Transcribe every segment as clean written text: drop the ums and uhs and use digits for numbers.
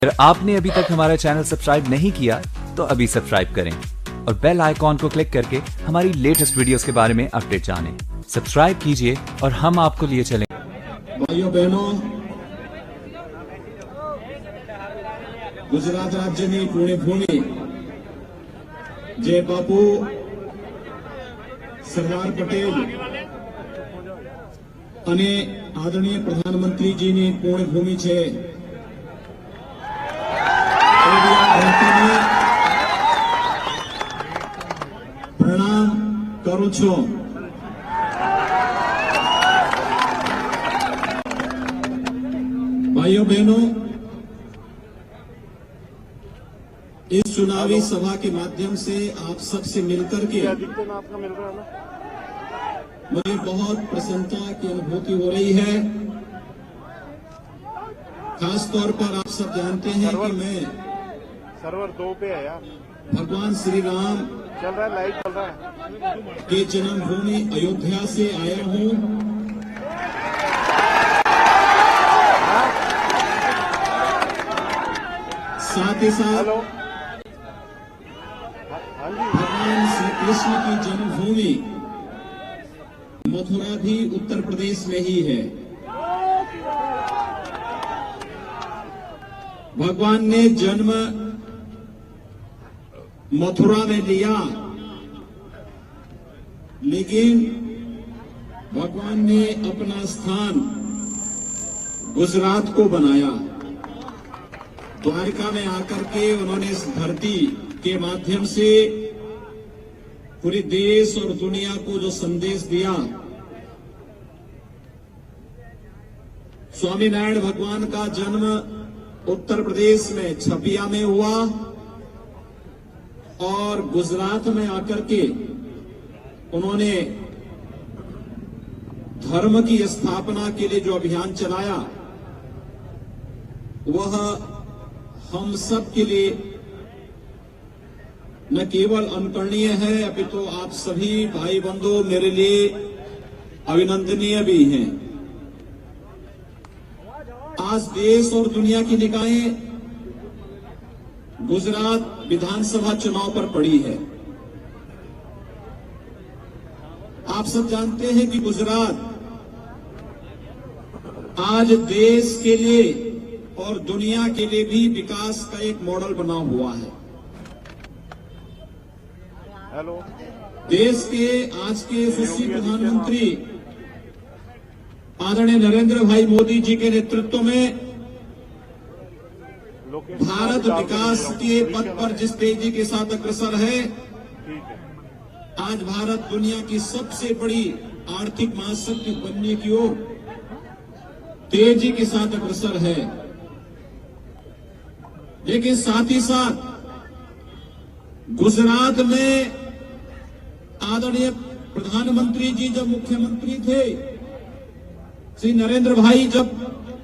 अगर आपने अभी तक हमारा चैनल सब्सक्राइब नहीं किया तो अभी सब्सक्राइब करें और बेल आइकॉन को क्लिक करके हमारी लेटेस्ट वीडियोस के बारे में अपडेट जानें। सब्सक्राइब कीजिए और हम आपको लिए चलें। भाइयों बहनों, गुजरात राज्यની પુણ્યભૂમિ जय बापू सरदार पटेल અને આદરણીય પ્રધાનમંત્રીજીની પુણ્યભૂમિ છે। प्रणाम करूं છું। भाइयों बहनों, इस चुनावी सभा के माध्यम से आप सबसे मिलकर के मुझे बहुत प्रसन्नता की अनुभूति हो रही है। खास तौर पर आप सब जानते हैं कि मैं सर्वर 2 पे है यार, भगवान श्री राम चल रहा है, लाइव चल रहा है, के जन्मभूमि अयोध्या से आया हूं। साथ ही साथ भगवान श्री कृष्ण की जन्मभूमि मथुरा भी उत्तर प्रदेश में ही है। भगवान ने जन्म मथुरा में लिया, लेकिन भगवान ने अपना स्थान गुजरात को बनाया। द्वारका में आकर के उन्होंने इस धरती के माध्यम से पूरे देश और दुनिया को जो संदेश दिया, स्वामीनारायण भगवान का जन्म उत्तर प्रदेश में छपिया में हुआ और गुजरात में आकर के उन्होंने धर्म की स्थापना के लिए जो अभियान चलाया, वह हम सब के लिए न केवल अनुकरणीय है, अपितु आप सभी भाई बंधु मेरे लिए अभिनंदनीय भी हैं। आज देश और दुनिया की निगाहें गुजरात विधानसभा चुनाव पर पड़ी है। आप सब जानते हैं कि गुजरात आज देश के लिए और दुनिया के लिए भी विकास का एक मॉडल बना हुआ है। हेलो, देश के आज के यशस्वी प्रधानमंत्री आदरणीय नरेंद्र भाई मोदी जी के नेतृत्व में भारत विकास के पथ पर जिस तेजी के साथ अग्रसर है, आज भारत दुनिया की सबसे बड़ी आर्थिक महाशक्ति बनने की ओर तेजी के साथ अग्रसर है। लेकिन साथ ही साथ गुजरात में आदरणीय प्रधानमंत्री जी जब मुख्यमंत्री थे, श्री नरेंद्र भाई जब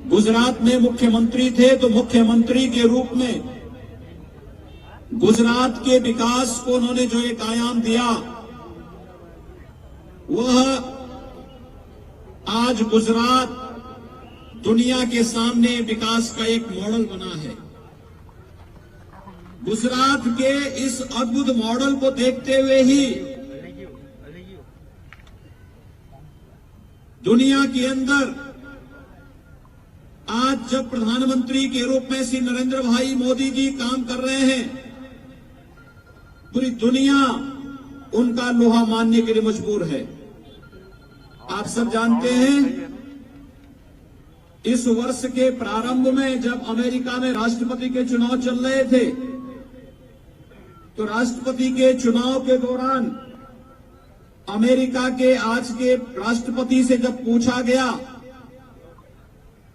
गुजरात में मुख्यमंत्री थे, तो मुख्यमंत्री के रूप में गुजरात के विकास को उन्होंने जो एक आयाम दिया, वह आज गुजरात दुनिया के सामने विकास का एक मॉडल बना है। गुजरात के इस अद्भुत मॉडल को देखते हुए ही दुनिया के अंदर आज जब प्रधानमंत्री के रूप में श्री नरेंद्र भाई मोदी जी काम कर रहे हैं, पूरी दुनिया उनका लोहा मानने के लिए मजबूर है। आप सब जानते हैं, इस वर्ष के प्रारंभ में जब अमेरिका में राष्ट्रपति के चुनाव चल रहे थे, तो राष्ट्रपति के चुनाव के दौरान अमेरिका के आज के राष्ट्रपति से जब पूछा गया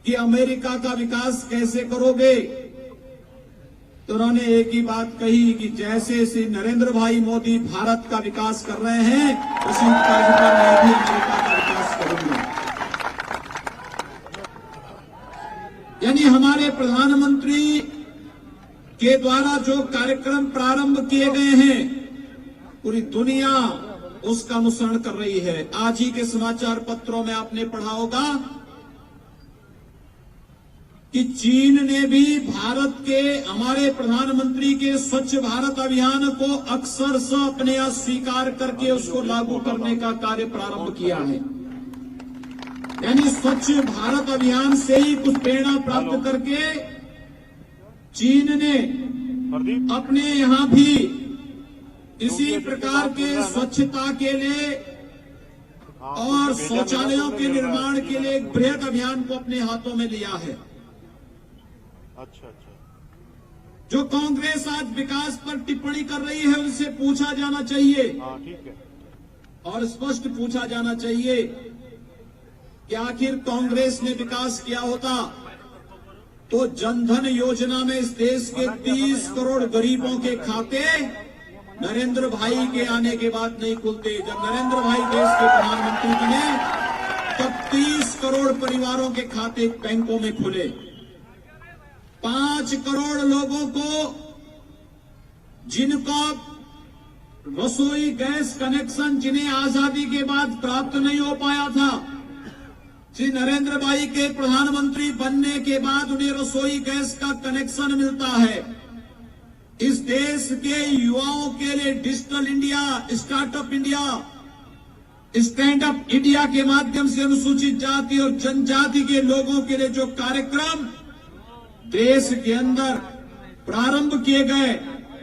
कि अमेरिका का विकास कैसे करोगे, तो उन्होंने एक ही बात कही कि जैसे श्री नरेंद्र भाई मोदी भारत का विकास कर रहे हैं, उसी तर्ज पर मैं भी अमेरिका का विकास करूंगा। यानी हमारे प्रधानमंत्री के द्वारा जो कार्यक्रम प्रारंभ किए गए हैं, पूरी दुनिया उसका अनुसरण कर रही है। आज ही के समाचार पत्रों में आपने पढ़ा होगा कि चीन ने भी भारत के, हमारे प्रधानमंत्री के स्वच्छ भारत अभियान को अक्षरशः अपने यहाँ स्वीकार करके उसको लागू करने का कार्य प्रारंभ किया है। यानी स्वच्छ भारत अभियान से ही कुछ प्रेरणा प्राप्त करके चीन ने प्रदीप अपने यहाँ भी इसी प्रकार के स्वच्छता के लिए और शौचालयों के निर्माण के लिए एक बृहद अभियान को अपने हाथों में लिया है। अच्छा अच्छा जो कांग्रेस आज विकास पर टिप्पणी कर रही है उनसे पूछा जाना चाहिए हाँ ठीक है। और स्पष्ट पूछा जाना चाहिए कि आखिर कांग्रेस ने विकास किया होता तो जनधन योजना में इस देश के 30 करोड़ गरीबों के खाते नरेंद्र भाई के आने के बाद नहीं खुलते। जब नरेंद्र भाई देश के प्रधानमंत्री बने तब 30 करोड़ परिवारों के खाते बैंकों में खुले। 5 करोड़ लोगों को जिनका रसोई गैस कनेक्शन जिन्हें आजादी के बाद प्राप्त नहीं हो पाया था, श्री नरेंद्र भाई के प्रधानमंत्री बनने के बाद उन्हें रसोई गैस का कनेक्शन मिलता है। इस देश के युवाओं के लिए digital India, startup India, stand up India के माध्यम से अनुसूचित जाति और जनजाति के लोगों के लिए जो कार्यक्रम देश के अंदर प्रारंभ किए गए,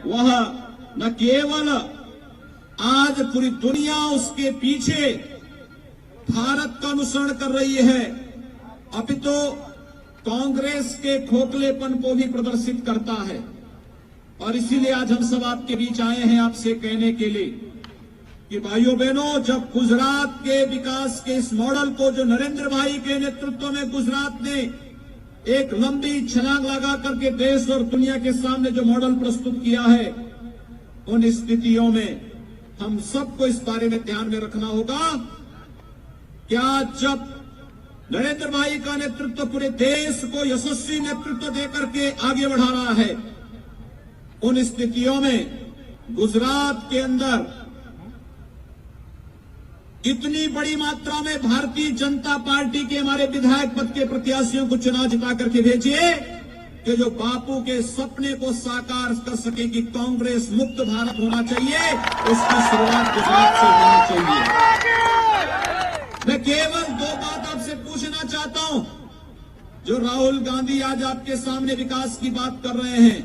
वह न केवल आज पूरी दुनिया उसके पीछे भारत का अनुसरण कर रही है, अपितु कांग्रेस के खोखलेपन को भी प्रदर्शित करता है। और इसीलिए आज हम सब आपके बीच आए हैं आपसे कहने के लिए कि भाइयों बहनों, जब गुजरात के विकास के इस मॉडल को जो नरेंद्र भाई के नेतृत्व में गुजरात ने एक लंबी छलांग लगा करके देश और दुनिया के सामने जो मॉडल प्रस्तुत किया है, उन स्थितियों में हम सबको इस बारे में ध्यान में रखना होगा। क्या जब नरेंद्र भाई का नेतृत्व पूरे देश को यशस्वी नेतृत्व देकर के आगे बढ़ा रहा है, उन स्थितियों में गुजरात के अंदर इतनी बड़ी मात्रा में भारतीय जनता पार्टी के हमारे विधायक पद के प्रत्याशियों को चुनाव जिता करके भेजिए कि जो बापू के सपने को साकार कर सके कि कांग्रेस मुक्त भारत होना चाहिए, उसकी शुरुआत गुजरात से होनी चाहिए। मैं केवल 2 बात आपसे पूछना चाहता हूं। जो राहुल गांधी आज आपके सामने विकास की बात कर रहे हैं,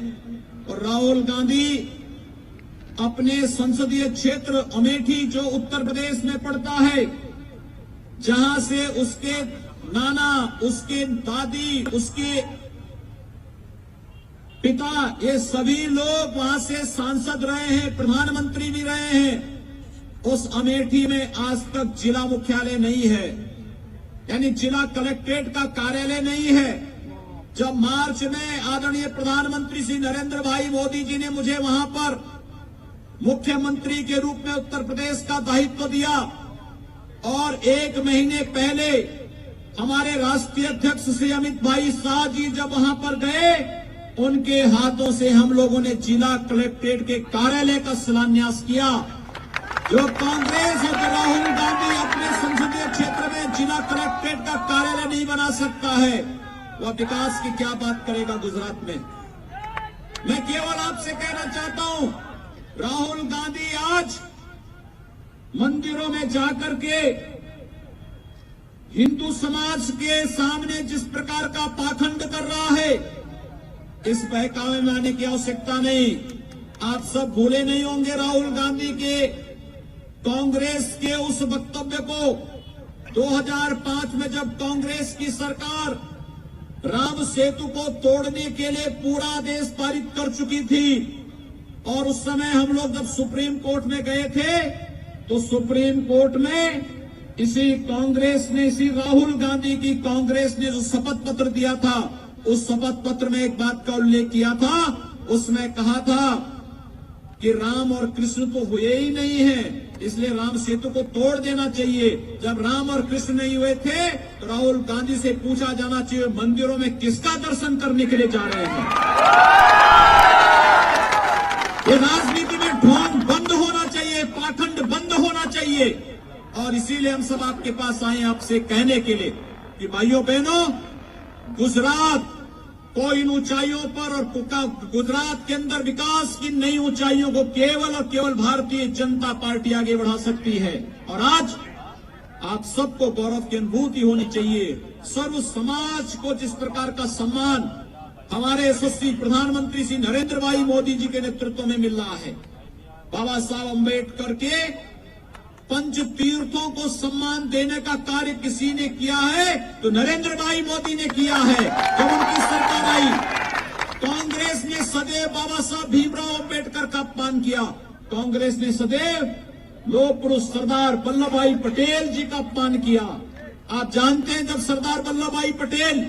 और राहुल गांधी अपने संसदीय क्षेत्र अमेठी जो उत्तर प्रदेश में पड़ता है, जहां से उसके नाना, उसके दादी, उसके पिता, ये सभी लोग वहां से सांसद रहे हैं, प्रधानमंत्री भी रहे हैं। उस अमेठी में आज तक जिला मुख्यालय नहीं है, यानी जिला कलेक्ट्रेट का कार्यालय नहीं है। जब मार्च में आदरणीय प्रधानमंत्री श्री नरेंद्र भाई मोदी जी ने मुझे वहां पर मुख्यमंत्री के रूप में उत्तर प्रदेश का दायित्व दिया, और 1 महीने पहले हमारे राष्ट्रीय अध्यक्ष श्री अमित भाई शाह जी जब वहां पर गए, उनके हाथों से हम लोगों ने जिला कलेक्ट्रेट के कार्यालय का शिलान्यास किया। जो कांग्रेस और राहुल गांधी अपने संसदीय क्षेत्र में जिला कलेक्ट्रेट का कार्यालय नहीं बना सकता है, वह विकास की क्या बात करेगा गुजरात में। मैं केवल आपसे कहना चाहता हूं, राहुल गांधी आज मंदिरों में जाकर के हिंदू समाज के सामने जिस प्रकार का पाखंड कर रहा है, इस बहकावे में आने की आवश्यकता नहीं। आप सब भूले नहीं होंगे राहुल गांधी के कांग्रेस के उस वक्तव्य को 2005 में, जब कांग्रेस की सरकार राम सेतु को तोड़ने के लिए पूरा देश पारित कर चुकी थी, और उस समय हम लोग जब सुप्रीम कोर्ट में गए थे, तो सुप्रीम कोर्ट में इसी कांग्रेस ने, इसी राहुल गांधी की कांग्रेस ने जो शपथ पत्र दिया था, उस शपथ पत्र में एक बात का उल्लेख किया था। उसमें कहा था कि राम और कृष्ण तो हुए ही नहीं है, इसलिए राम सेतु को तोड़ देना चाहिए। जब राम और कृष्ण नहीं हुए थे तो राहुल गांधी से पूछा जाना चाहिए, मंदिरों में किसका दर्शन करने के लिए जा रहे हैं। ये राजनीति में ढोंग बंद होना चाहिए, पाखंड बंद होना चाहिए। और इसीलिए हम सब आपके पास आए आपसे कहने के लिए कि भाइयों बहनों, गुजरात कोई इन ऊंचाइयों पर और गुजरात के अंदर विकास की नई ऊंचाइयों को केवल और केवल भारतीय जनता पार्टी आगे बढ़ा सकती है। और आज आप सबको गौरव की अनुभूति होनी चाहिए। सर्व समाज को जिस प्रकार का सम्मान हमारे यशस्वी प्रधानमंत्री श्री नरेंद्र भाई मोदी जी के नेतृत्व में मिल रहा है। बाबा साहब अम्बेडकर के पंच तीर्थों को सम्मान देने का कार्य किसी ने किया है तो नरेंद्र भाई मोदी ने किया है। जब उनकी सरकार आई, कांग्रेस ने सदैव बाबा साहब भीमराव अम्बेडकर का अपमान किया। कांग्रेस ने सदैव लोह पुरुष सरदार वल्लभ भाई पटेल जी का अपमान किया। आप जानते हैं, जब सरदार वल्लभ भाई पटेल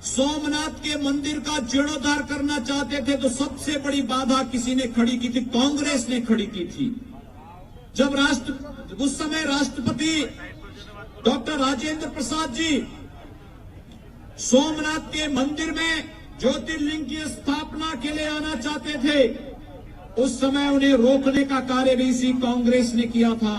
सोमनाथ के मंदिर का जीर्णोद्धार करना चाहते थे तो सबसे बड़ी बाधा किसी ने खड़ी की थी? कांग्रेस ने खड़ी की थी। जब उस समय राष्ट्रपति डॉक्टर राजेंद्र प्रसाद जी सोमनाथ के मंदिर में ज्योतिर्लिंग की स्थापना के लिए आना चाहते थे, उस समय उन्हें रोकने का कार्य भी इसी कांग्रेस ने किया था।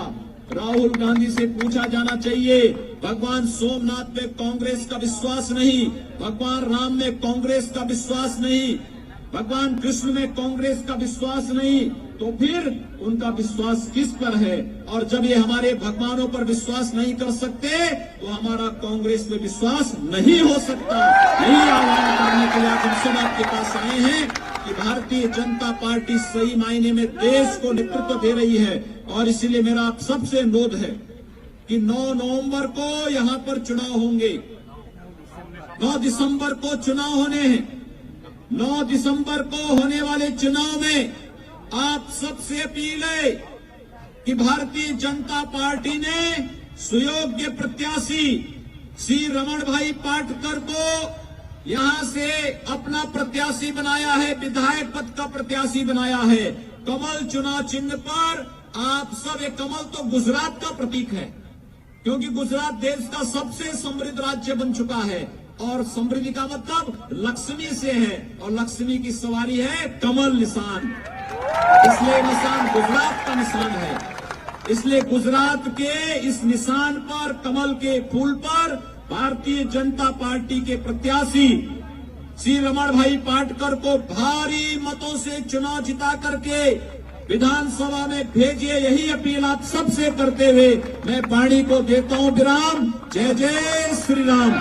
राहुल गांधी से पूछा जाना चाहिए, भगवान सोमनाथ में कांग्रेस का विश्वास नहीं, भगवान राम में कांग्रेस का विश्वास नहीं, भगवान कृष्ण में कांग्रेस का विश्वास नहीं, तो फिर उनका विश्वास किस पर है? और जब ये हमारे भगवानों पर विश्वास नहीं कर सकते तो हमारा कांग्रेस में विश्वास नहीं हो सकता। यही आह्वान करने के लिए आज हम सब आपके पास आए हैं कि भारतीय जनता पार्टी सही मायने में देश को नेतृत्व दे रही है। और इसीलिए मेरा आप सबसे अनुरोध है कि 9 नवंबर को यहां पर चुनाव होंगे, 9 दिसंबर को चुनाव होने हैं। 9 दिसंबर को होने वाले चुनाव में आप सबसे अपील है कि भारतीय जनता पार्टी ने सुयोग्य प्रत्याशी श्री रमण भाई पाटकर को यहां से अपना प्रत्याशी बनाया है, विधायक पद का प्रत्याशी बनाया है। कमल चुनाव चिन्ह पर आप सब, ये कमल तो गुजरात का प्रतीक है, क्योंकि गुजरात देश का सबसे समृद्ध राज्य बन चुका है और समृद्धि का मतलब लक्ष्मी से है और लक्ष्मी की सवारी है कमल निशान, इसलिए निशान गुजरात का निशान है। इसलिए गुजरात के इस निशान पर, कमल के फूल पर भारतीय जनता पार्टी के प्रत्याशी श्री रमण भाई पाटकर को भारी मतों से चुनाव जिता करके विधानसभा में भेजिए। यही अपील आप सबसे करते हुए मैं वाणी को देता हूं विराम। जय जय श्री राम।